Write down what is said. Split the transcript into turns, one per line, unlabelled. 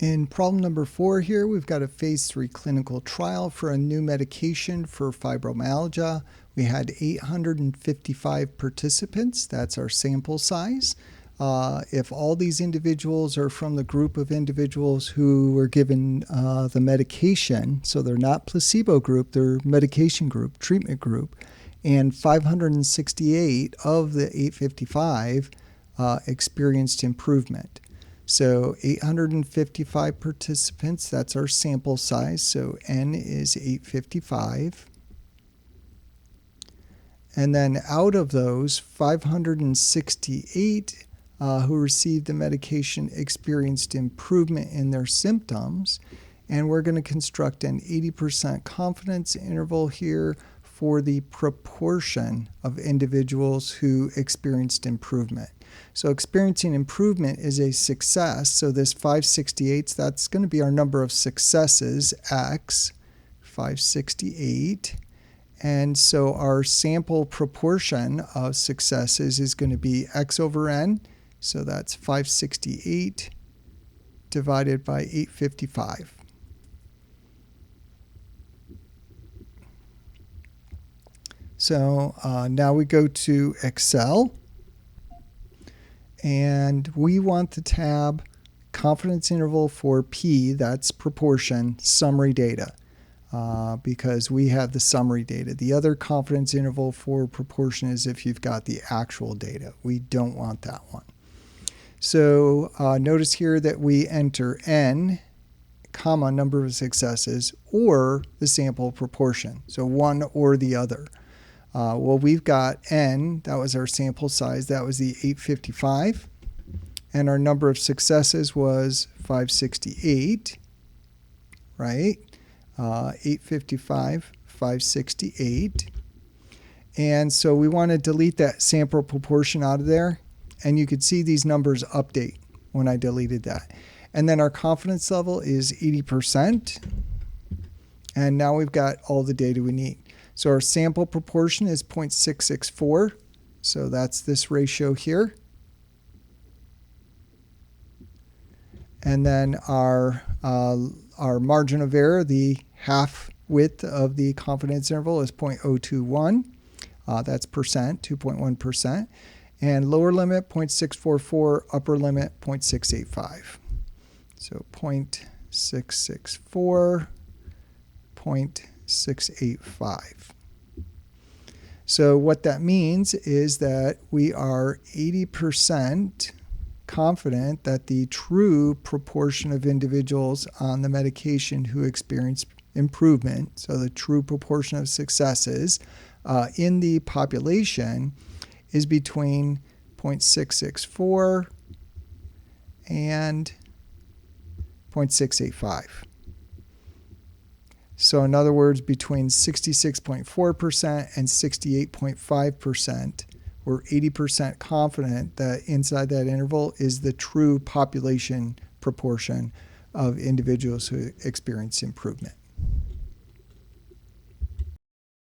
In problem number 4 here, we've got a phase 3 clinical trial for a new medication for fibromyalgia. We had 855 participants. That's our sample size. If all these individuals are from the group of individuals who were given the medication, so they're not placebo group, they're medication group, treatment group, and 568 of the 855 experienced improvement. So 855 participants, that's our sample size. So N is 855. And then out of those, 568 who received the medication experienced improvement in their symptoms. And we're going to construct an 80% confidence interval here for the proportion of individuals who experienced improvement. So experiencing improvement is a success. So this 568, that's going to be our number of successes, X, 568. And so our sample proportion of successes is going to be X over N. So that's 568 divided by 855. So now we go to Excel. And we want the tab confidence interval for P, that's proportion, summary data, because we have the summary data. The other confidence interval for proportion is if you've got the actual data. We don't want that one. So notice here that we enter N, comma, number of successes, or the sample proportion, so one or the other. Well, we've got N, that was our sample size, that was the 855, and our number of successes was 568, right? 855, 568. And so we want to delete that sample proportion out of there, and you could see these numbers update when I deleted that. And then our confidence level is 80%, and now we've got all the data we need. So our sample proportion is 0.664, so that's this ratio here. And then our margin of error, the half width of the confidence interval, is 0.021. That's percent, 2.1%. And lower limit 0.644, upper limit 0.685. So 0.664, 0.685. So what that means is that we are 80% confident that the true proportion of individuals on the medication who experience improvement, so the true proportion of successes in the population, is between 0.664 and 0.685. So in other words, between 66.4% and 68.5%, we're 80% confident that inside that interval is the true population proportion of individuals who experience improvement.